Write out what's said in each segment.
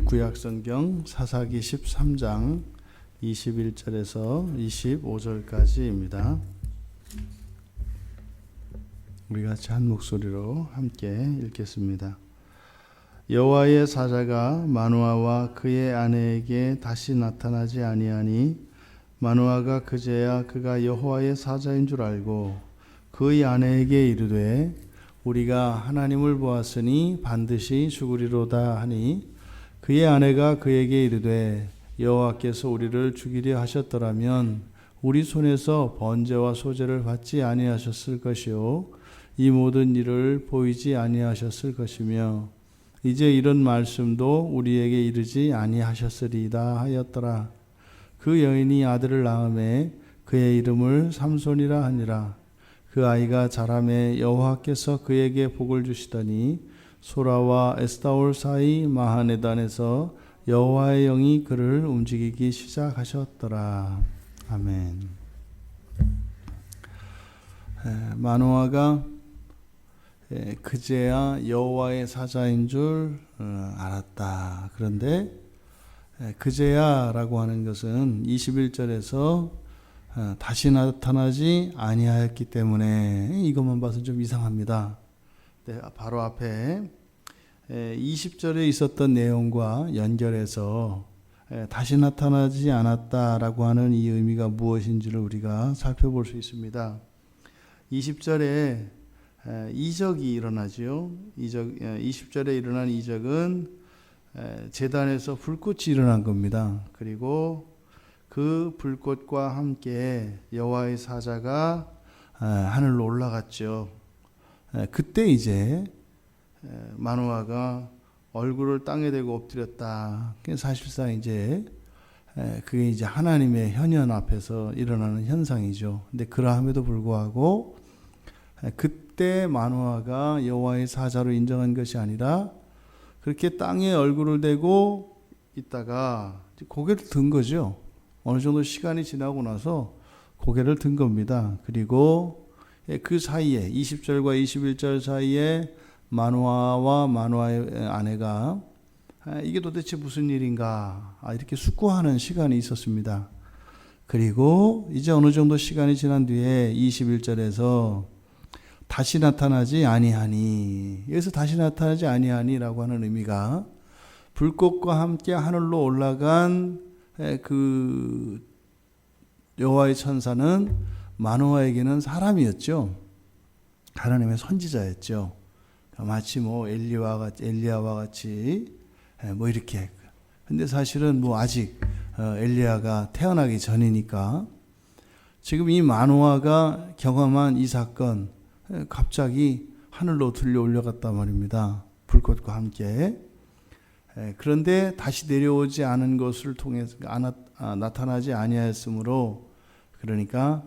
구약성경 사사기 13장 21절에서 25절까지입니다. 우리 같이 한 목소리로 함께 읽겠습니다. 여호와의 사자가 마노아와 그의 아내에게 다시 나타나지 아니하니 마노아가 그제야 그가 여호와의 사자인 줄 알고 그의 아내에게 이르되 우리가 하나님을 보았으니 반드시 죽으리로다 하니 그의 아내가 그에게 이르되 여호와께서 우리를 죽이려 하셨더라면 우리 손에서 번제와 소제를 받지 아니하셨을 것이요 이 모든 일을 보이지 아니하셨을 것이며 이제 이런 말씀도 우리에게 이르지 아니하셨으리이다 하였더라. 그 여인이 아들을 낳음에 그의 이름을 삼손이라 하니라. 그 아이가 자라매 여호와께서 그에게 복을 주시더니 소라와 에스타올 사이 마하네단에서 여호와의 영이 그를 움직이기 시작하셨더라. 아멘. 마노아가 그제야 여호와의 사자인 줄 알았다. 그런데 그제야라고 하는 것은 21절에서 다시 나타나지 아니하였기 때문에 이것만 봐서 좀 이상합니다. 바로 앞에 20절에 있었던 내용과 연결해서 다시 나타나지 않았다라고 하는 이 의미가 무엇인지를 우리가 살펴볼 수 있습니다. 20절에 이적이 일어나죠. 20절에 일어난 이적은 제단에서 불꽃이 일어난 겁니다. 그리고 그 불꽃과 함께 여호와의 사자가 하늘로 올라갔죠. 그때 이제 마노아가 얼굴을 땅에 대고 엎드렸다. 사실상 이제 그게 이제 하나님의 현현 앞에서 일어나는 현상이죠. 근데 그러함에도 불구하고 그때 마노아가 여호와의 사자로 인정한 것이 아니라 그렇게 땅에 얼굴을 대고 있다가 고개를 든 거죠. 어느 정도 시간이 지나고 나서 고개를 든 겁니다. 그리고 그 사이에 20절과 21절 사이에 마노아와 마노아의 아내가 이게 도대체 무슨 일인가 이렇게 숙고하는 시간이 있었습니다. 그리고 이제 어느 정도 시간이 지난 뒤에 21절에서 다시 나타나지 아니하니, 여기서 다시 나타나지 아니하니라고 하는 의미가 불꽃과 함께 하늘로 올라간 그 여호와의 천사는 마노아에게는 사람이었죠. 하나님의 선지자였죠. 마치 엘리야와 같이 이렇게. 근데 사실은 아직 엘리야가 태어나기 전이니까 지금 이 마노아가 경험한 이 사건 갑자기 하늘로 들려 올라갔단 말입니다. 불꽃과 함께. 그런데 다시 내려오지 않은 것을 통해서 나타나지 아니하였으므로, 그러니까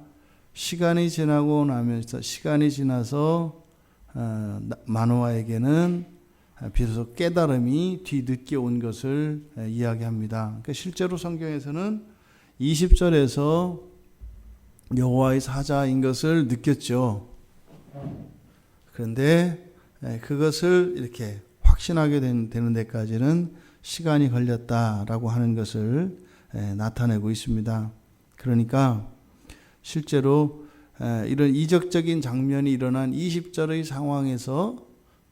시간이 지나서 마노아에게는 비로소 깨달음이 뒤늦게 온 것을 이야기합니다. 그러니까 실제로 성경에서는 20절에서 여호와의 사자인 것을 느꼈죠. 그런데 그것을 이렇게 확신하게 되는 데까지는 시간이 걸렸다라고 하는 것을 나타내고 있습니다. 그러니까 실제로 이런 이적적인 장면이 일어난 20절의 상황에서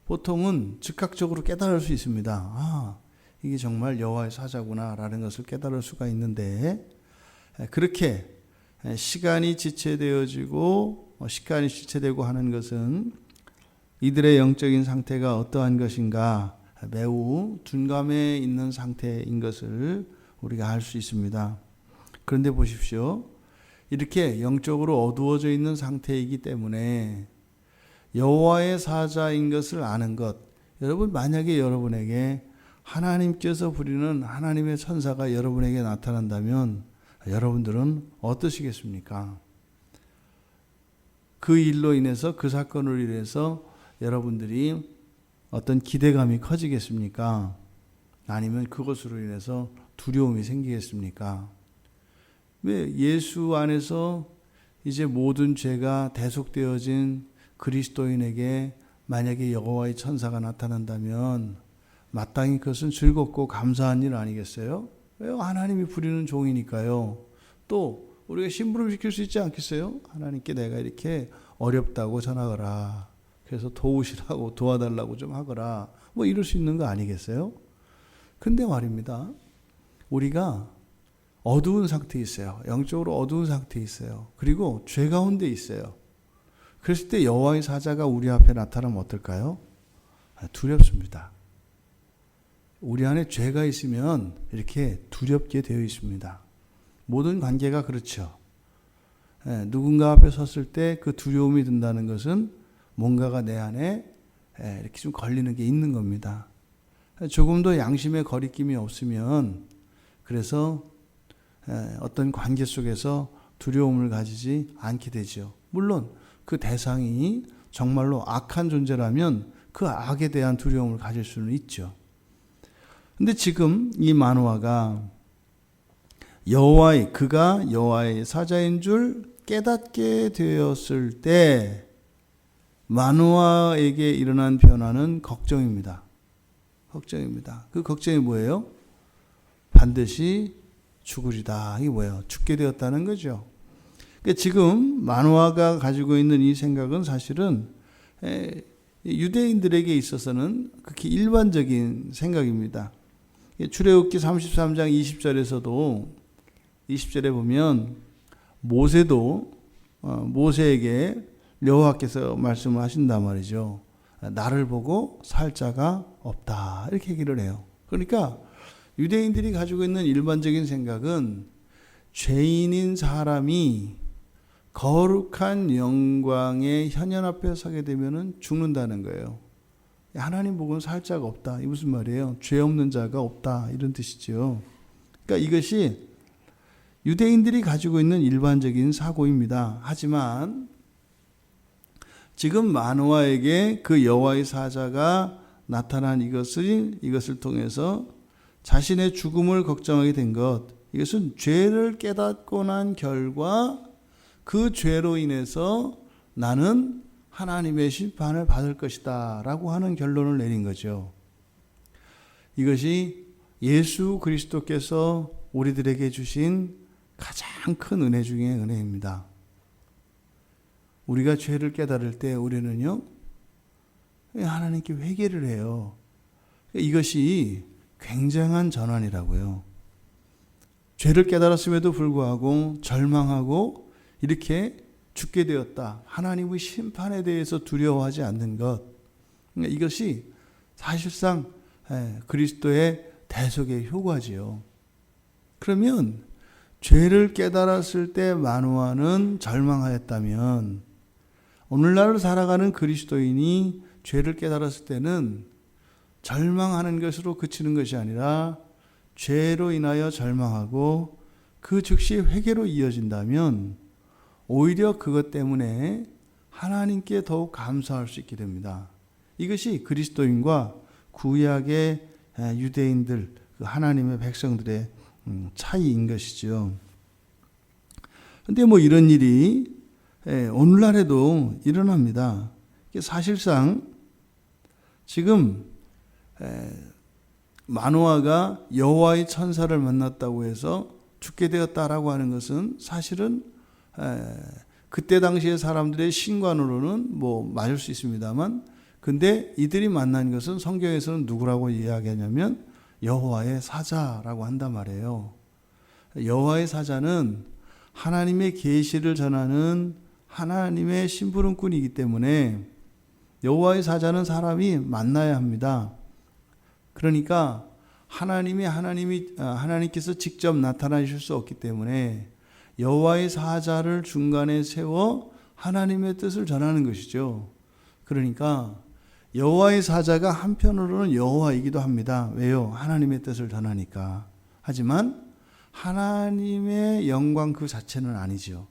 보통은 즉각적으로 깨달을 수 있습니다. 이게 정말 여호와의 사자구나라는 것을 깨달을 수가 있는데, 그렇게 시간이 지체되고 하는 것은 이들의 영적인 상태가 어떠한 것인가, 매우 둔감해 있는 상태인 것을 우리가 알 수 있습니다. 그런데 보십시오. 이렇게 영적으로 어두워져 있는 상태이기 때문에 여호와의 사자인 것을 아는 것, 여러분 만약에 여러분에게 하나님께서 부리는 하나님의 천사가 여러분에게 나타난다면 여러분들은 어떠시겠습니까? 그 일로 인해서, 그 사건으로 인해서 여러분들이 어떤 기대감이 커지겠습니까? 아니면 그것으로 인해서 두려움이 생기겠습니까? 왜 예수 안에서 이제 모든 죄가 대속되어진 그리스도인에게 만약에 여호와의 천사가 나타난다면 마땅히 그것은 즐겁고 감사한 일 아니겠어요? 왜요? 하나님이 부리는 종이니까요. 또 우리가 심부름 시킬 수 있지 않겠어요? 하나님께 내가 이렇게 어렵다고 전하거라. 그래서 도우시라고 도와달라고 좀 하거라. 뭐 이럴 수 있는 거 아니겠어요? 근데 말입니다. 우리가 어두운 상태에 있어요. 영적으로 어두운 상태에 있어요. 그리고 죄 가운데 있어요. 그랬을 때 여호와의 사자가 우리 앞에 나타나면 어떨까요? 두렵습니다. 우리 안에 죄가 있으면 이렇게 두렵게 되어 있습니다. 모든 관계가 그렇죠. 누군가 앞에 섰을 때 그 두려움이 든다는 것은 뭔가가 내 안에 이렇게 좀 걸리는 게 있는 겁니다. 조금도 양심의 거리낌이 없으면 그래서 어떤 관계 속에서 두려움을 가지지 않게 되죠. 물론 그 대상이 정말로 악한 존재라면 그 악에 대한 두려움을 가질 수는 있죠. 근데 지금 이 마노아가 그가 여호와의 사자인 줄 깨닫게 되었을 때 마노아에게 일어난 변화는 걱정입니다. 걱정입니다. 그 걱정이 뭐예요? 반드시 죽으리다. 이게 뭐예요? 죽게 되었다는 거죠. 그러니까 지금 마노아가 가지고 있는 이 생각은 사실은 유대인들에게 있어서는 극히 일반적인 생각입니다. 출애굽기 33장 20절에서도 20절에 보면 모세에게 여호와께서 말씀을 하신단 말이죠. 나를 보고 살 자가 없다. 이렇게 얘기를 해요. 그러니까 유대인들이 가지고 있는 일반적인 생각은 죄인인 사람이 거룩한 영광의 현현 앞에 서게 되면 죽는다는 거예요. 하나님 보고는 살 자가 없다. 이 무슨 말이에요? 죄 없는 자가 없다. 이런 뜻이죠. 그러니까 이것이 유대인들이 가지고 있는 일반적인 사고입니다. 하지만 지금 마노아에게 그 여호와의 사자가 나타난 이것을 통해서 자신의 죽음을 걱정하게 된 것, 이것은 죄를 깨닫고 난 결과 그 죄로 인해서 나는 하나님의 심판을 받을 것이다 라고 하는 결론을 내린 거죠. 이것이 예수 그리스도께서 우리들에게 주신 가장 큰 은혜 중에 은혜입니다. 우리가 죄를 깨달을 때 우리는요, 하나님께 회개를 해요. 이것이 굉장한 전환이라고요. 죄를 깨달았음에도 불구하고 절망하고 이렇게 죽게 되었다. 하나님의 심판에 대해서 두려워하지 않는 것. 이것이 사실상 그리스도의 대속의 효과지요. 그러면 죄를 깨달았을 때 마노아는 절망하였다면 오늘날 살아가는 그리스도인이 죄를 깨달았을 때는 절망하는 것으로 그치는 것이 아니라 죄로 인하여 절망하고 그 즉시 회개로 이어진다면 오히려 그것 때문에 하나님께 더욱 감사할 수 있게 됩니다. 이것이 그리스도인과 구약의 유대인들, 하나님의 백성들의 차이인 것이죠. 그런데 이런 일이 오늘날에도 일어납니다. 사실상 지금 마노아가 여호와의 천사를 만났다고 해서 죽게 되었다라고 하는 것은 사실은 그때 당시의 사람들의 신관으로는 맞을 수 있습니다만, 근데 이들이 만난 것은 성경에서는 누구라고 이야기하냐면 여호와의 사자라고 한단 말이에요. 여호와의 사자는 하나님의 계시를 전하는 하나님의 심부름꾼이기 때문에 여호와의 사자는 사람이 만나야 합니다. 그러니까 하나님께서 직접 나타나실 수 없기 때문에 여호와의 사자를 중간에 세워 하나님의 뜻을 전하는 것이죠. 그러니까 여호와의 사자가 한편으로는 여호와이기도 합니다. 왜요? 하나님의 뜻을 전하니까. 하지만 하나님의 영광 그 자체는 아니죠.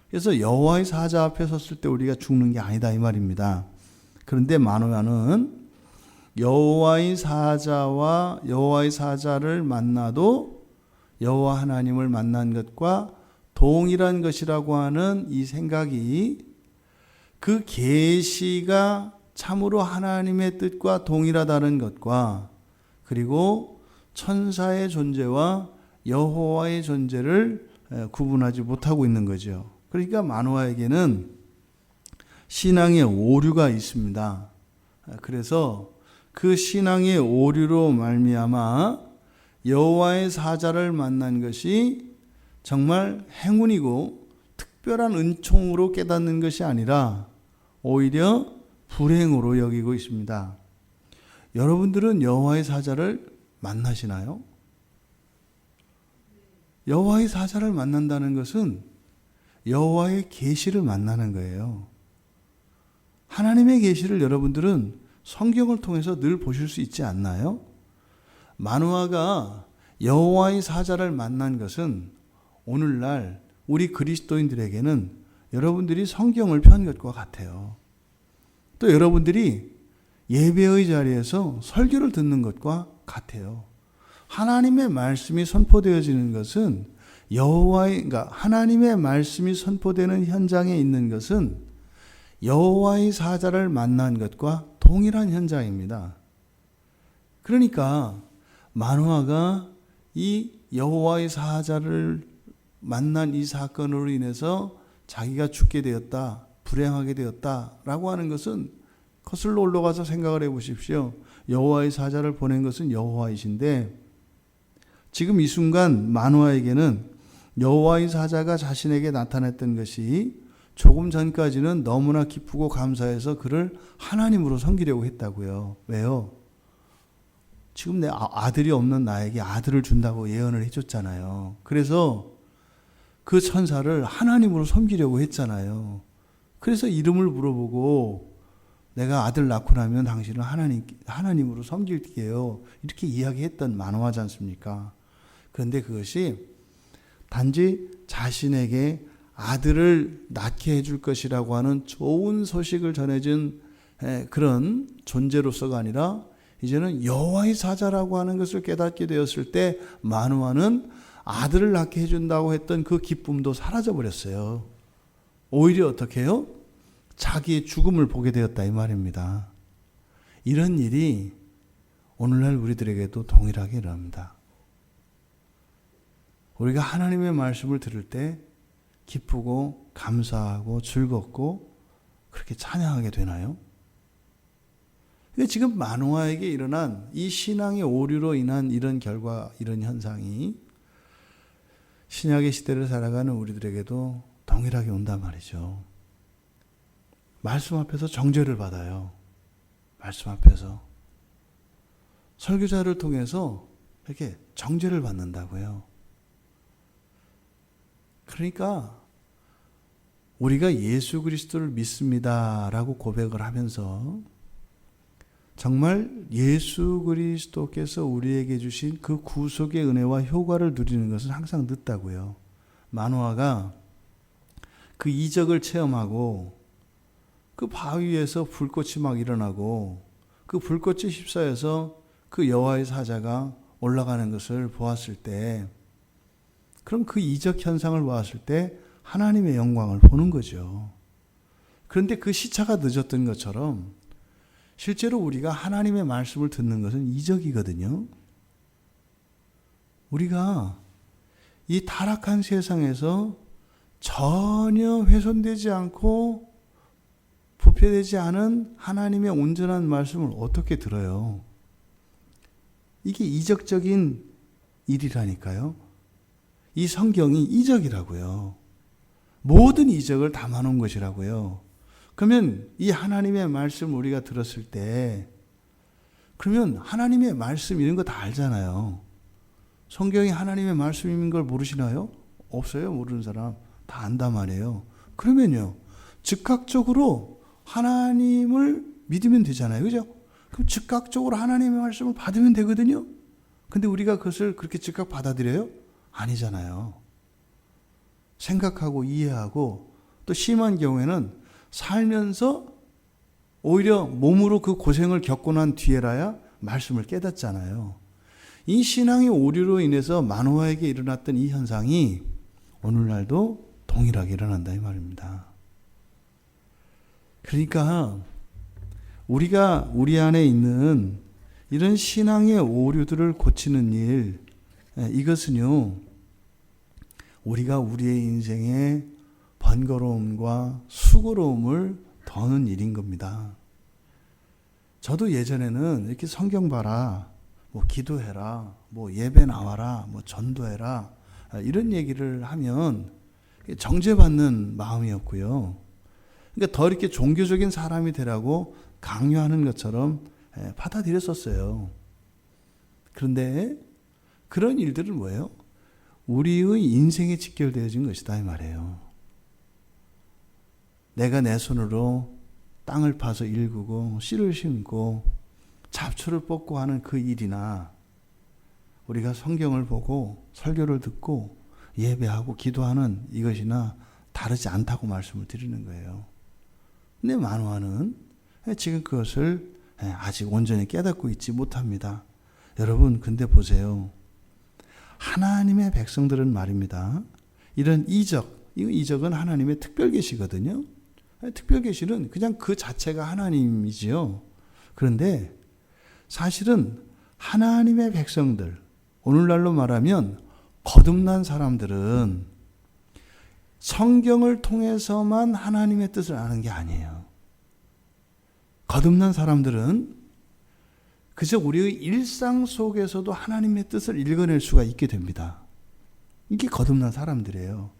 그래서 여호와의 사자 앞에 섰을 때 우리가 죽는 게 아니다 이 말입니다. 그런데 마노아는 여호와의 사자와 여호와의 사자를 만나도 여호와 하나님을 만난 것과 동일한 것이라고 하는 이 생각이, 그 계시가 참으로 하나님의 뜻과 동일하다는 것과 그리고 천사의 존재와 여호와의 존재를 구분하지 못하고 있는 거죠. 그러니까 마노아에게는 신앙의 오류가 있습니다. 그래서 그 신앙의 오류로 말미암아 여호와의 사자를 만난 것이 정말 행운이고 특별한 은총으로 깨닫는 것이 아니라 오히려 불행으로 여기고 있습니다. 여러분들은 여호와의 사자를 만나시나요? 여호와의 사자를 만난다는 것은 여호와의 계시를 만나는 거예요. 하나님의 계시를 여러분들은 성경을 통해서 늘 보실 수 있지 않나요? 마노아가 여호와의 사자를 만난 것은 오늘날 우리 그리스도인들에게는 여러분들이 성경을 편 것과 같아요. 또 여러분들이 예배의 자리에서 설교를 듣는 것과 같아요. 하나님의 말씀이 선포되어지는 것은 그러니까 하나님의 말씀이 선포되는 현장에 있는 것은 여호와의 사자를 만난 것과 동일한 현장입니다. 그러니까 마노아가 이 여호와의 사자를 만난 이 사건으로 인해서 자기가 죽게 되었다, 불행하게 되었다라고 하는 것은 거슬러 올라가서 생각을 해보십시오. 여호와의 사자를 보낸 것은 여호와이신데 지금 이 순간 마노아에게는 여호와의 사자가 자신에게 나타났던 것이 조금 전까지는 너무나 기쁘고 감사해서 그를 하나님으로 섬기려고 했다고요. 왜요? 지금 내 아들이 없는 나에게 아들을 준다고 예언을 해줬잖아요. 그래서 그 천사를 하나님으로 섬기려고 했잖아요. 그래서 이름을 물어보고 내가 아들 낳고 나면 당신을 하나님으로 섬길게요. 이렇게 이야기했던 마노아지 않습니까? 그런데 그것이 단지 자신에게 아들을 낳게 해줄 것이라고 하는 좋은 소식을 전해준 그런 존재로서가 아니라 이제는 여호와의 사자라고 하는 것을 깨닫게 되었을 때 마노아는 아들을 낳게 해준다고 했던 그 기쁨도 사라져버렸어요. 오히려 어떻게 해요? 자기의 죽음을 보게 되었다 이 말입니다. 이런 일이 오늘날 우리들에게도 동일하게 일어납니다. 우리가 하나님의 말씀을 들을 때 기쁘고 감사하고 즐겁고 그렇게 찬양하게 되나요? 근데 지금 마노아에게 일어난 이 신앙의 오류로 인한 이런 결과, 이런 현상이 신약의 시대를 살아가는 우리들에게도 동일하게 온단 말이죠. 말씀 앞에서 정죄를 받아요. 말씀 앞에서. 설교자를 통해서 이렇게 정죄를 받는다고요. 그러니까 우리가 예수 그리스도를 믿습니다라고 고백을 하면서 정말 예수 그리스도께서 우리에게 주신 그 구속의 은혜와 효과를 누리는 것은 항상 늦다고요. 마노아가 그 이적을 체험하고 그 바위에서 불꽃이 막 일어나고 그 불꽃이 휩싸여서 그 여호와의 사자가 올라가는 것을 보았을 때 그럼 그 이적 현상을 보았을 때 하나님의 영광을 보는 거죠. 그런데 그 시차가 늦었던 것처럼 실제로 우리가 하나님의 말씀을 듣는 것은 이적이거든요. 우리가 이 타락한 세상에서 전혀 훼손되지 않고 부패되지 않은 하나님의 온전한 말씀을 어떻게 들어요? 이게 이적적인 일이라니까요. 이 성경이 이적이라고요. 모든 이적을 담아놓은 것이라고요. 그러면 이 하나님의 말씀 우리가 들었을 때 그러면 하나님의 말씀 이런 거 다 알잖아요. 성경이 하나님의 말씀인 걸 모르시나요? 없어요. 모르는 사람 다 안단 말이에요. 그러면요. 즉각적으로 하나님을 믿으면 되잖아요. 그죠? 그럼 즉각적으로 하나님의 말씀을 받으면 되거든요. 근데 우리가 그것을 그렇게 즉각 받아들여요? 아니잖아요. 생각하고 이해하고 또 심한 경우에는 살면서 오히려 몸으로 그 고생을 겪고 난 뒤에라야 말씀을 깨닫잖아요. 이 신앙의 오류로 인해서 마노아에게 일어났던 이 현상이 오늘날도 동일하게 일어난다 이 말입니다. 그러니까 우리가 우리 안에 있는 이런 신앙의 오류들을 고치는 일, 이것은요, 우리가 우리의 인생에 번거로움과 수고로움을 더는 일인 겁니다. 저도 예전에는 이렇게 성경 봐라, 뭐 기도해라, 뭐 예배 나와라, 뭐 전도해라, 이런 얘기를 하면 정죄받는 마음이었고요. 그러니까 더 이렇게 종교적인 사람이 되라고 강요하는 것처럼 받아들였었어요. 그런데 그런 일들은 뭐예요? 우리의 인생에 직결되어진 것이다 이 말이에요. 내가 내 손으로 땅을 파서 일구고 씨를 심고 잡초를 뽑고 하는 그 일이나 우리가 성경을 보고 설교를 듣고 예배하고 기도하는 이것이나 다르지 않다고 말씀을 드리는 거예요. 근데 만화는 지금 그것을 아직 온전히 깨닫고 있지 못합니다. 여러분, 근데 보세요. 하나님의 백성들은 말입니다. 이런 이적, 이 이적은 하나님의 특별 계시거든요. 특별 계시는 그냥 그 자체가 하나님이지요. 그런데 사실은 하나님의 백성들, 오늘날로 말하면 거듭난 사람들은 성경을 통해서만 하나님의 뜻을 아는 게 아니에요. 거듭난 사람들은 그저 우리의 일상 속에서도 하나님의 뜻을 읽어낼 수가 있게 됩니다. 이게 거듭난 사람들이에요.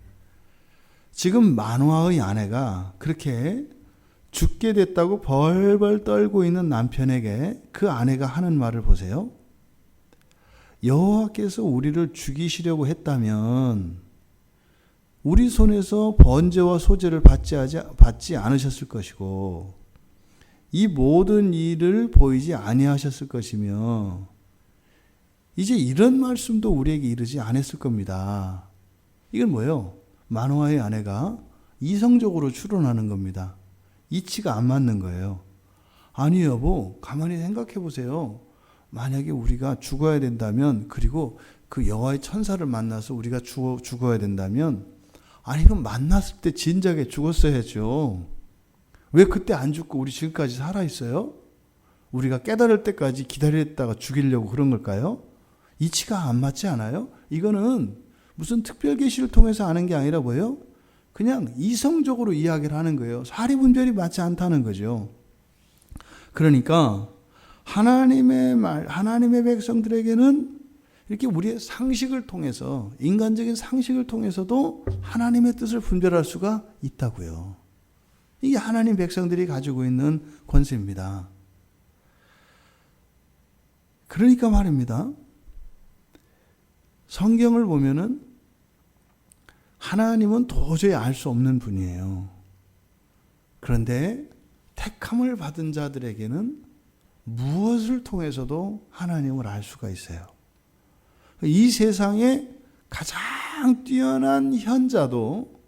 지금 만화의 아내가 그렇게 죽게 됐다고 벌벌 떨고 있는 남편에게 그 아내가 하는 말을 보세요. 여호와께서 우리를 죽이시려고 했다면 우리 손에서 번제와 소제를 받지 않으셨을 것이고 이 모든 일을 보이지 아니하셨을 것이며 이제 이런 말씀도 우리에게 이르지 않았을 겁니다. 이건 뭐예요? 마노아의 아내가 이성적으로 추론하는 겁니다. 이치가 안 맞는 거예요. 아니 여보, 가만히 생각해 보세요. 만약에 우리가 죽어야 된다면, 그리고 그 여호와의 천사를 만나서 우리가 죽어야 된다면, 아니 그럼 만났을 때 진작에 죽었어야죠. 왜 그때 안 죽고 우리 지금까지 살아 있어요? 우리가 깨달을 때까지 기다렸다가 죽이려고 그런 걸까요? 이치가 안 맞지 않아요? 이거는 무슨 특별 계시를 통해서 아는 게 아니라 뭐예요? 그냥 이성적으로 이야기를 하는 거예요. 사리분별이 맞지 않다는 거죠. 그러니까 하나님의 백성들에게는 이렇게 우리의 상식을 통해서, 인간적인 상식을 통해서도 하나님의 뜻을 분별할 수가 있다고요. 이게 하나님 백성들이 가지고 있는 권세입니다. 그러니까 말입니다. 성경을 보면은 하나님은 도저히 알 수 없는 분이에요. 그런데 택함을 받은 자들에게는 무엇을 통해서도 하나님을 알 수가 있어요. 이 세상에 가장 뛰어난 현자도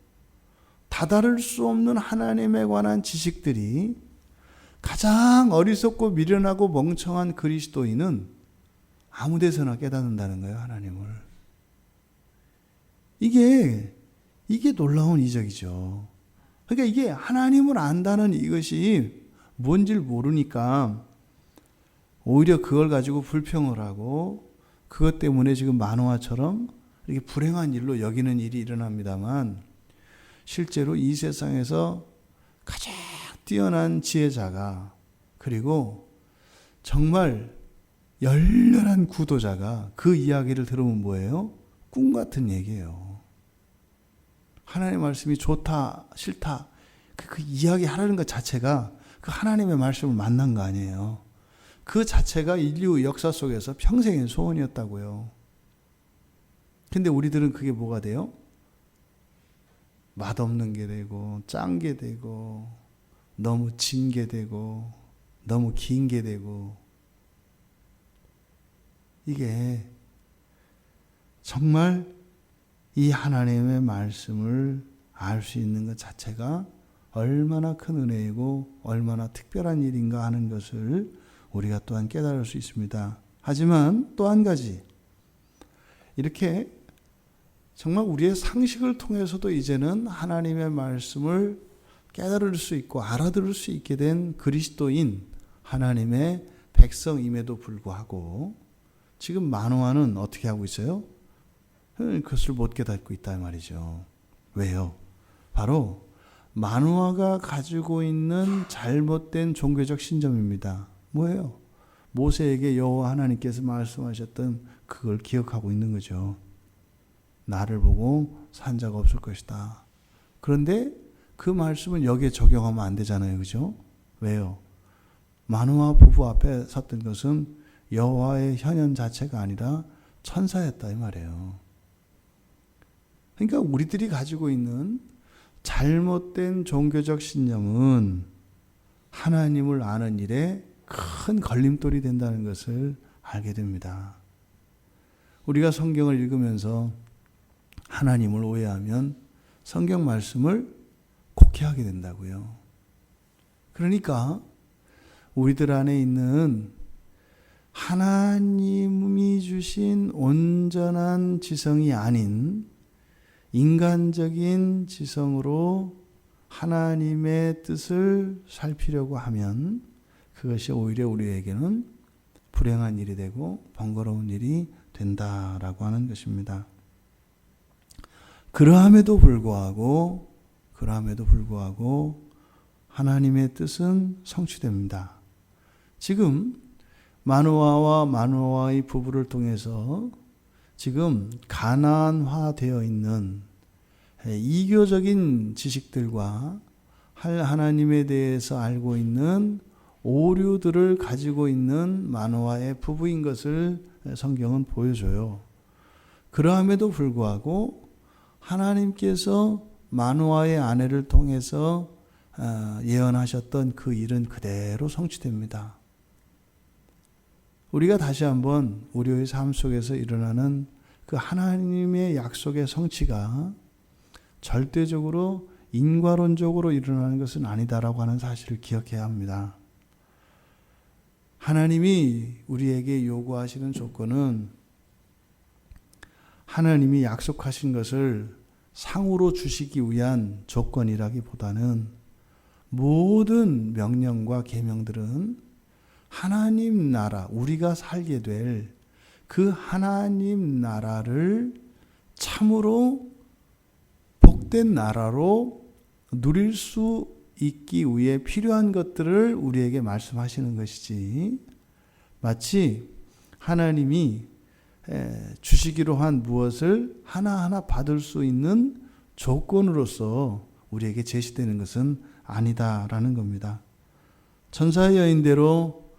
다다를 수 없는 하나님에 관한 지식들이 가장 어리석고 미련하고 멍청한 그리스도인은 아무 데서나 깨닫는다는 거예요, 하나님을. 이게 놀라운 이적이죠. 그러니까 이게 하나님을 안다는 이것이 뭔지를 모르니까 오히려 그걸 가지고 불평을 하고 그것 때문에 지금 만화처럼 이렇게 불행한 일로 여기는 일이 일어납니다만, 실제로 이 세상에서 가장 뛰어난 지혜자가, 그리고 정말 열렬한 구도자가 그 이야기를 들으면 뭐예요? 꿈 같은 얘기예요. 하나님의 말씀이 좋다 싫다 그 이야기 하라는 것 자체가 그 하나님의 말씀을 만난 거 아니에요. 그 자체가 인류 역사 속에서 평생의 소원이었다고요. 근데 우리들은 그게 뭐가 돼요? 맛없는 게 되고, 짠 게 되고, 너무 진 게 되고, 너무 긴 게 되고, 이게 정말 이 하나님의 말씀을 알 수 있는 것 자체가 얼마나 큰 은혜이고 얼마나 특별한 일인가 하는 것을 우리가 또한 깨달을 수 있습니다. 하지만 또 한 가지, 이렇게 정말 우리의 상식을 통해서도 이제는 하나님의 말씀을 깨달을 수 있고 알아들을 수 있게 된 그리스도인 하나님의 백성임에도 불구하고 지금 마노아는 어떻게 하고 있어요? 그것을 못 깨닫고 있다 말이죠. 왜요? 바로 마노아가 가지고 있는 잘못된 종교적 신념입니다. 뭐예요? 모세에게 여호와 하나님께서 말씀하셨던 그걸 기억하고 있는 거죠. 나를 보고 산 자가 없을 것이다. 그런데 그 말씀은 여기에 적용하면 안 되잖아요. 그죠? 왜요? 마노아 부부 앞에 섰던 것은 여호와의 현현 자체가 아니라 천사였다 이 말이에요. 그러니까 우리들이 가지고 있는 잘못된 종교적 신념은 하나님을 아는 일에 큰 걸림돌이 된다는 것을 알게 됩니다. 우리가 성경을 읽으면서 하나님을 오해하면 성경 말씀을 곡해하게 된다고요. 그러니까 우리들 안에 있는 하나님이 주신 온전한 지성이 아닌 인간적인 지성으로 하나님의 뜻을 살피려고 하면 그것이 오히려 우리에게는 불행한 일이 되고 번거로운 일이 된다라고 하는 것입니다. 그러함에도 불구하고 하나님의 뜻은 성취됩니다. 지금 마노아와 마노아의 부부를 통해서 지금 가나안화되어 있는 이교적인 지식들과 하나님에 대해서 알고 있는 오류들을 가지고 있는 마노아의 부부인 것을 성경은 보여줘요. 그러함에도 불구하고 하나님께서 마노아의 아내를 통해서 예언하셨던 그 일은 그대로 성취됩니다. 우리가 다시 한번 우리의 삶 속에서 일어나는 그 하나님의 약속의 성취가 절대적으로 인과론적으로 일어나는 것은 아니다라고 하는 사실을 기억해야 합니다. 하나님이 우리에게 요구하시는 조건은 하나님이 약속하신 것을 상으로 주시기 위한 조건이라기보다는 모든 명령과 계명들은 하나님 나라, 우리가 살게 될 그 하나님 나라를 참으로 복된 나라로 누릴 수 있기 위해 필요한 것들을 우리에게 말씀하시는 것이지, 마치 하나님이 주시기로 한 무엇을 하나하나 받을 수 있는 조건으로서 우리에게 제시되는 것은 아니다라는 겁니다. 천사의 여인대로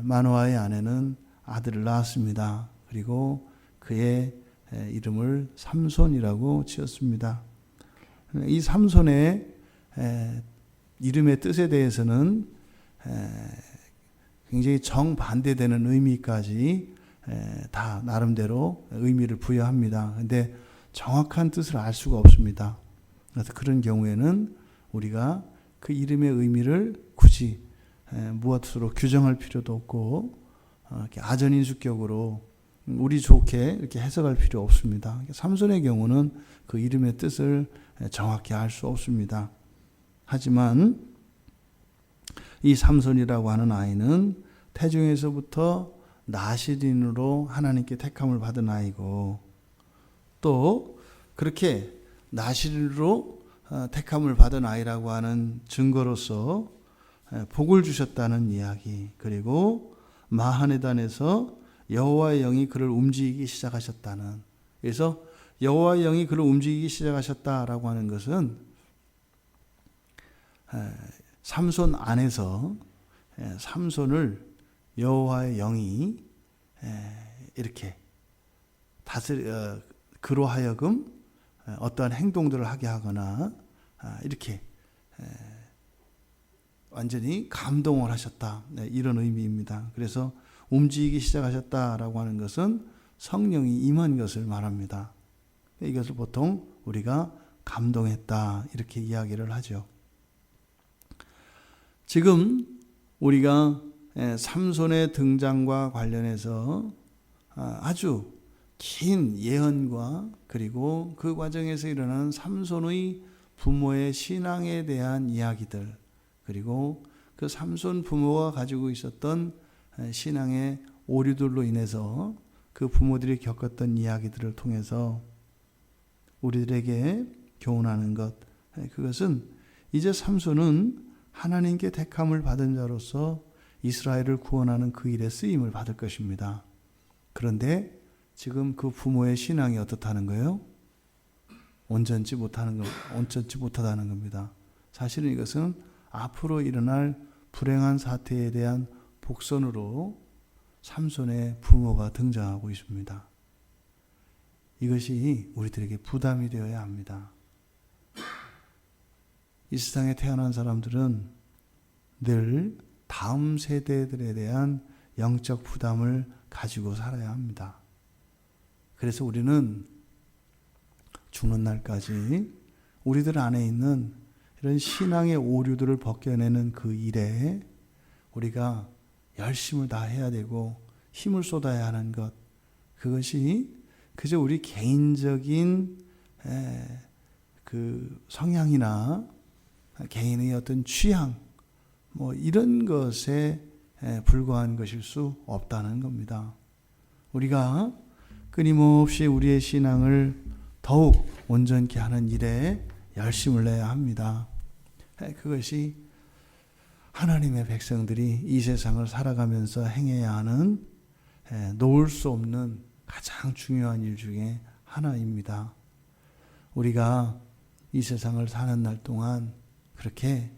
마노아의 아내는 아들을 낳았습니다. 그리고 그의 이름을 삼손이라고 지었습니다. 이 삼손의 이름의 뜻에 대해서는 굉장히 정반대되는 의미까지 다 나름대로 의미를 부여합니다. 그런데 정확한 뜻을 알 수가 없습니다. 그래서 그런 경우에는 우리가 그 이름의 의미를 굳이 무엇으로 규정할 필요도 없고 이렇게 아전인수격으로 우리 좋게 이렇게 해석할 필요 없습니다. 삼손의 경우는 그 이름의 뜻을 정확히 알 수 없습니다. 하지만 이 삼손이라고 하는 아이는 태중에서부터 나시린으로 하나님께 택함을 받은 아이고, 또 그렇게 나시린으로 택함을 받은 아이라고 하는 증거로서 복을 주셨다는 이야기, 그리고 마하네단에서 여호와의 영이 그를 움직이기 시작하셨다는, 그래서 여호와의 영이 그를 움직이기 시작하셨다라고 하는 것은 삼손 안에서 삼손을 여호와의 영이 이렇게 그로 하여금 어떠한 행동들을 하게 하거나 이렇게 완전히 감동을 하셨다, 이런 의미입니다. 그래서 움직이기 시작하셨다라고 하는 것은 성령이 임한 것을 말합니다. 이것을 보통 우리가 감동했다 이렇게 이야기를 하죠. 지금 우리가 삼손의 등장과 관련해서 아주 긴 예언과 그리고 그 과정에서 일어나는 삼손의 부모의 신앙에 대한 이야기들, 그리고 그 삼손 부모가 가지고 있었던 신앙의 오류들로 인해서 그 부모들이 겪었던 이야기들을 통해서 우리들에게 교훈하는 것, 그것은 이제 삼손은 하나님께 택함을 받은 자로서 이스라엘을 구원하는 그 일에 쓰임을 받을 것입니다. 그런데 지금 그 부모의 신앙이 어떻다는 거예요? 온전치 못하다는 겁니다. 사실은 이것은 앞으로 일어날 불행한 사태에 대한 복선으로 삼손의 부모가 등장하고 있습니다. 이것이 우리들에게 부담이 되어야 합니다. 이 세상에 태어난 사람들은 늘 다음 세대들에 대한 영적 부담을 가지고 살아야 합니다. 그래서 우리는 죽는 날까지 우리들 안에 있는 이런 신앙의 오류들을 벗겨내는 그 일에 우리가 열심을 다해야 되고 힘을 쏟아야 하는 것, 그것이 그저 우리 개인적인 그 성향이나 개인의 어떤 취향 이런 것에 불과한 것일 수 없다는 겁니다. 우리가 끊임없이 우리의 신앙을 더욱 온전케 하는 일에 열심을 내야 합니다. 그것이 하나님의 백성들이 이 세상을 살아가면서 행해야 하는 놓을 수 없는 가장 중요한 일 중에 하나입니다. 우리가 이 세상을 사는 날 동안 그렇게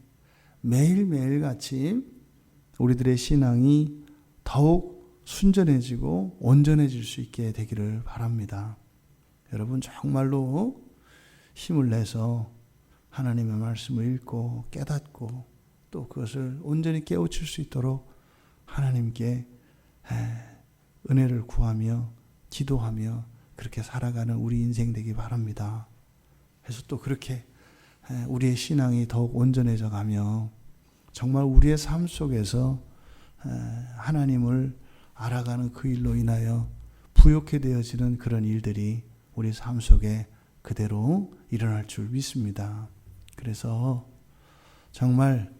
매일매일 같이 우리들의 신앙이 더욱 순전해지고 온전해질 수 있게 되기를 바랍니다. 여러분 정말로 힘을 내서 하나님의 말씀을 읽고 깨닫고 또 그것을 온전히 깨우칠 수 있도록 하나님께 은혜를 구하며 기도하며 그렇게 살아가는 우리 인생 되기 바랍니다. 그래서 또 그렇게 우리의 신앙이 더욱 온전해져 가며 정말 우리의 삶 속에서 하나님을 알아가는 그 일로 인하여 부욕해 되어지는 그런 일들이 우리 삶 속에 그대로 일어날 줄 믿습니다. 그래서 정말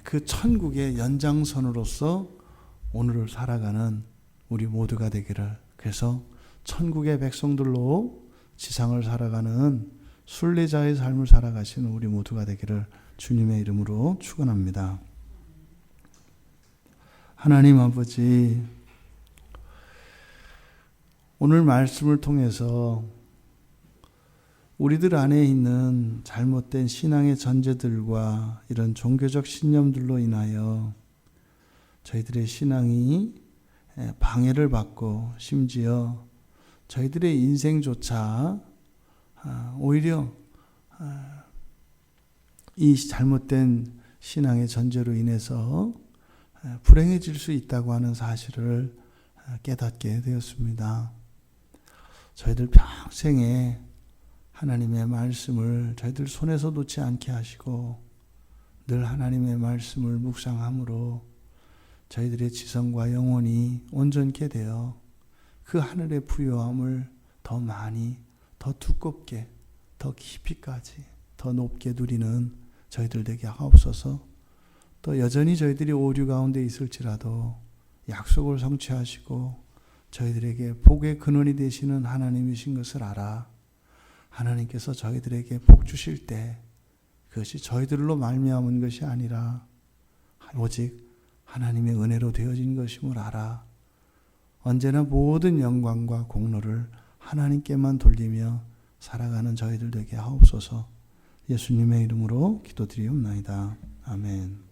그 천국의 연장선으로서 오늘을 살아가는 우리 모두가 되기를, 그래서 천국의 백성들로 지상을 살아가는 순례자의 삶을 살아가시는 우리 모두가 되기를 주님의 이름으로 축원합니다. 하나님 아버지, 오늘 말씀을 통해서 우리들 안에 있는 잘못된 신앙의 전제들과 이런 종교적 신념들로 인하여 저희들의 신앙이 방해를 받고 심지어 저희들의 인생조차 오히려 이 잘못된 신앙의 전제로 인해서 불행해질 수 있다고 하는 사실을 깨닫게 되었습니다. 저희들 평생에 하나님의 말씀을 저희들 손에서 놓지 않게 하시고 늘 하나님의 말씀을 묵상함으로 저희들의 지성과 영혼이 온전케 되어 그 하늘의 부요함을 더 많이, 더 두껍게, 더 깊이까지, 더 높게 누리는 저희들 되게 하옵소서. 또 여전히 저희들이 오류 가운데 있을지라도 약속을 성취하시고 저희들에게 복의 근원이 되시는 하나님이신 것을 알아 하나님께서 저희들에게 복 주실 때 그것이 저희들로 말미암은 것이 아니라 오직 하나님의 은혜로 되어진 것임을 알아 언제나 모든 영광과 공로를 하나님께만 돌리며 살아가는 저희들 되게 하옵소서. 예수님의 이름으로 기도드리옵나이다. 아멘.